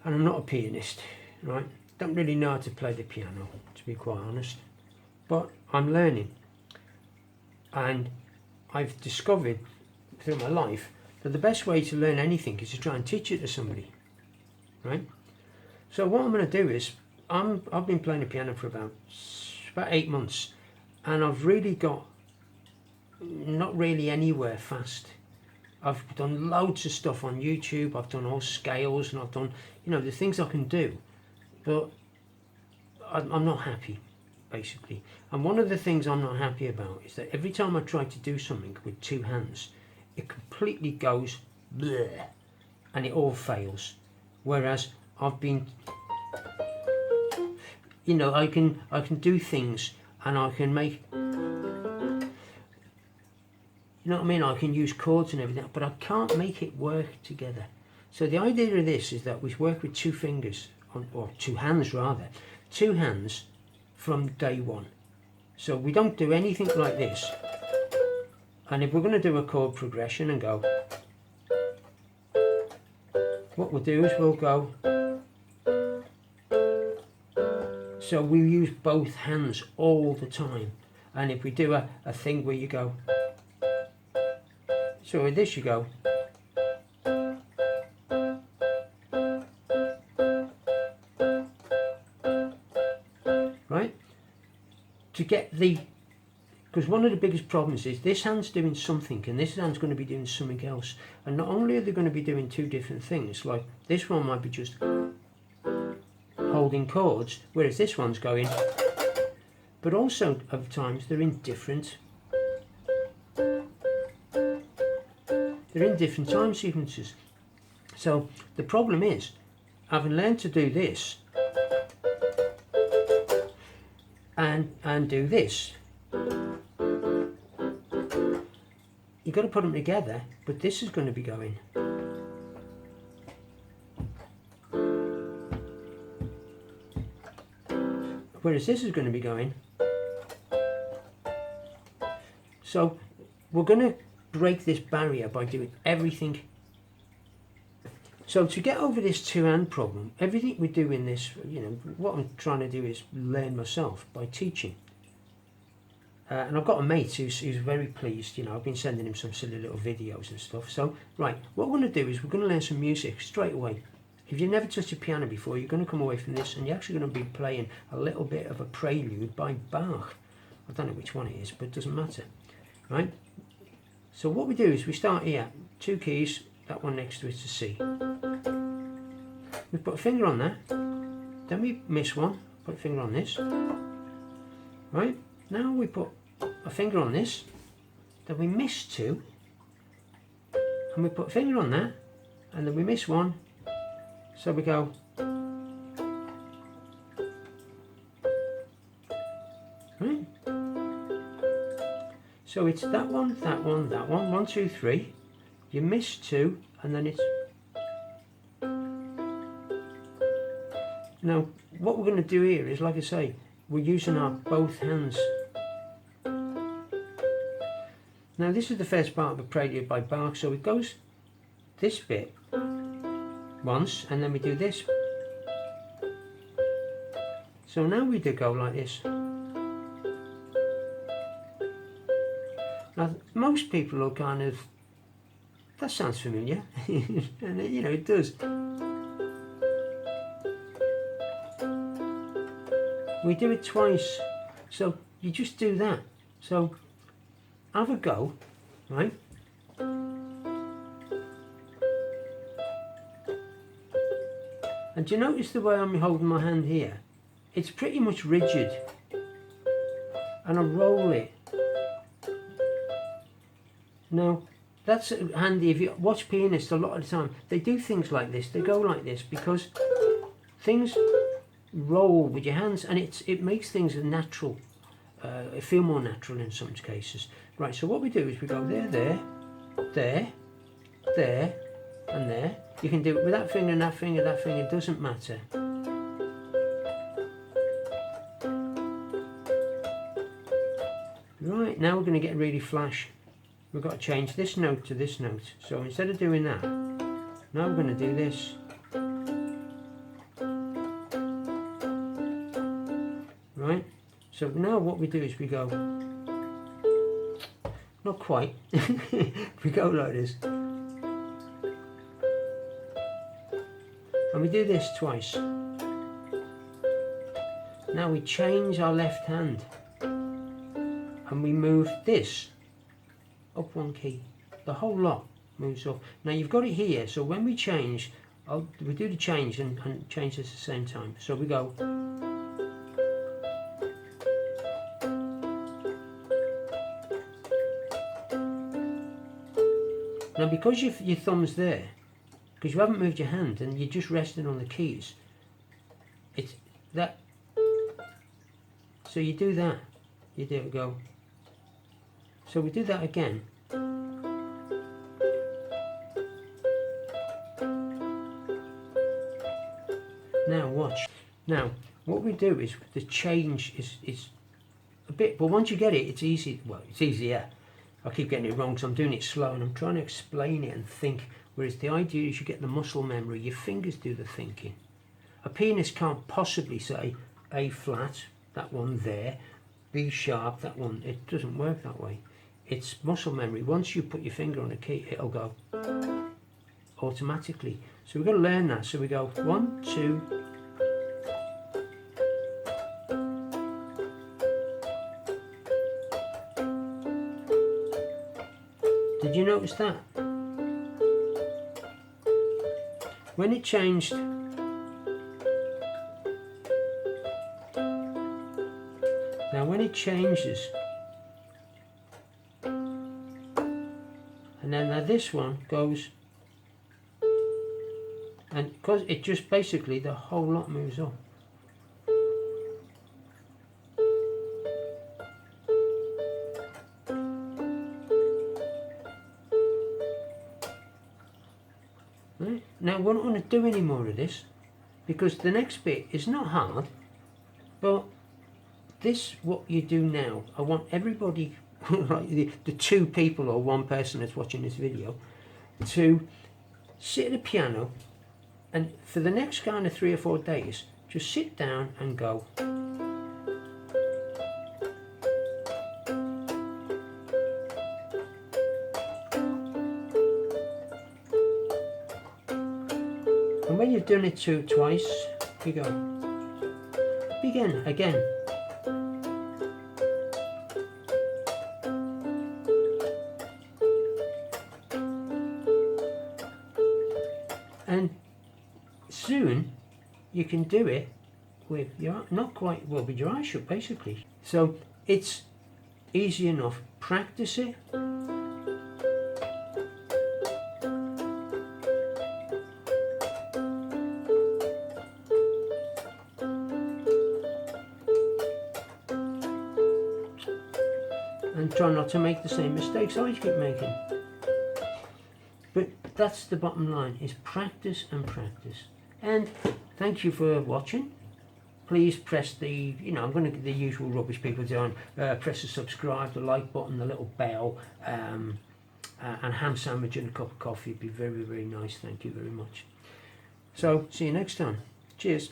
and I'm not a pianist, right? Don't really know how to play the piano, to be quite honest, but I'm learning, and I've discovered through my life that the best way to learn anything is to try and teach it to somebody, right? So what I'm going to do is, I've been playing the piano for about 8 months, and I've really got not really anywhere fast. I've done loads of stuff on YouTube, I've done all scales, and I've done, you know, the things I can do, but I'm not happy, basically. And one of the things I'm not happy about is that every time I try to do something with 2 hands, it completely goes bleh, and it all fails. Whereas I've been, you know, I can do things, and I can make, you know what I mean, I can use chords and everything, but I can't make it work together. So the idea of this is that we work with 2 fingers, or 2 hands rather, 2 hands from day one. So we don't do anything like this. And if we're going to do a chord progression and go, what we'll do is we'll go, so we use both hands all the time. And if we do a thing where you go, so with this you go, right? To get the, because one of the biggest problems is this hand's doing something and this hand's going to be doing something else. And not only are they going to be doing 2 different things, like this one might be just holding chords, whereas this one's going, but also at times they're in different time sequences. So the problem is, having learned to do this and do this, you've got to put them together, but this is going to be going. Whereas this is going to be going. So we're going to break this barrier by doing everything. So to get over this 2-hand problem, everything we do in this, you know, what I'm trying to do is learn myself by teaching. And I've got a mate who's very pleased, you know, I've been sending him some silly little videos and stuff. So, right, what we're going to do is we're going to learn some music straight away. If you've never touched a piano before, you're going to come away from this and you're actually going to be playing a little bit of a prelude by Bach. I don't know which one it is, but it doesn't matter, right? So what we do is we start here, 2 keys, that one next to it is C. We put a finger on that, then we miss one, put a finger on this, right? Now we put a finger on this, then we miss 2, and we put a finger on that, and then we miss 1, so we go, right? So it's that one, that one, that one, 1, 2, 3, you miss 2, and then it's, now what we're going to do here is, like I say, we're using our both hands. Now this is the first part of a prelude by Bach, so it goes this bit once, and then we do this. So now we do go like this. Now most people will kind of, that sounds familiar, and you know it does. We do it twice, so you just do that. So have a go, right? And do you notice the way I'm holding my hand here? It's pretty much rigid, and I roll it. Now that's handy if you watch pianists. A lot of the time they do things like this, they go like this, because things roll with your hands, and it makes things natural, feel more natural in some cases. Right, so what we do is we go there, there, there, there, and there. You can do it with that finger and that finger, it doesn't matter. Right, now we're going to get really flash. We've got to change this note to this note. So instead of doing that, now we're going to do this. So now what we do is we go, not quite, we go like this. And we do this twice. Now we change our left hand and we move this up one key. The whole lot moves up. Now you've got it here, so when we change, we do the change and change at the same time. So we go. Now because your thumb's there, because you haven't moved your hand and you're just resting on the keys, it's that. So you do that, you do it, go. So we do that again. Now watch. Now what we do is the change is a bit, but once you get it, it's easy. Well, it's easier. I keep getting it wrong because I'm doing it slow and I'm trying to explain it and think. Whereas the idea is you get the muscle memory, your fingers do the thinking. A pianist can't possibly say A flat, that one there, B sharp, that one. It doesn't work that way. It's muscle memory. Once you put your finger on a key, it'll go automatically. So we've got to learn that. So we go 1, 2. Did you notice that? When it changed, now when it changes, and then now this one goes, and because it just basically the whole lot moves up. Right. Now we're not going to do any more of this because the next bit is not hard, but this, what you do now, I want everybody, like the 2 people or 1 person that's watching this video, to sit at the piano and for the next kind of 3 or 4 days, just sit down and go. And when you've done it twice, you go, begin again. And soon you can do it with your, not quite, well, with your eyes shut basically. So it's easy enough. Practice it. And try not to make the same mistakes I keep making. But that's the bottom line, is practice and practice. And thank you for watching. Please press the, I'm going to do the usual rubbish people do, press the subscribe, the like button, the little bell, and ham sandwich and a cup of coffee. It'd be very, very nice. Thank you very much. So, see you next time. Cheers.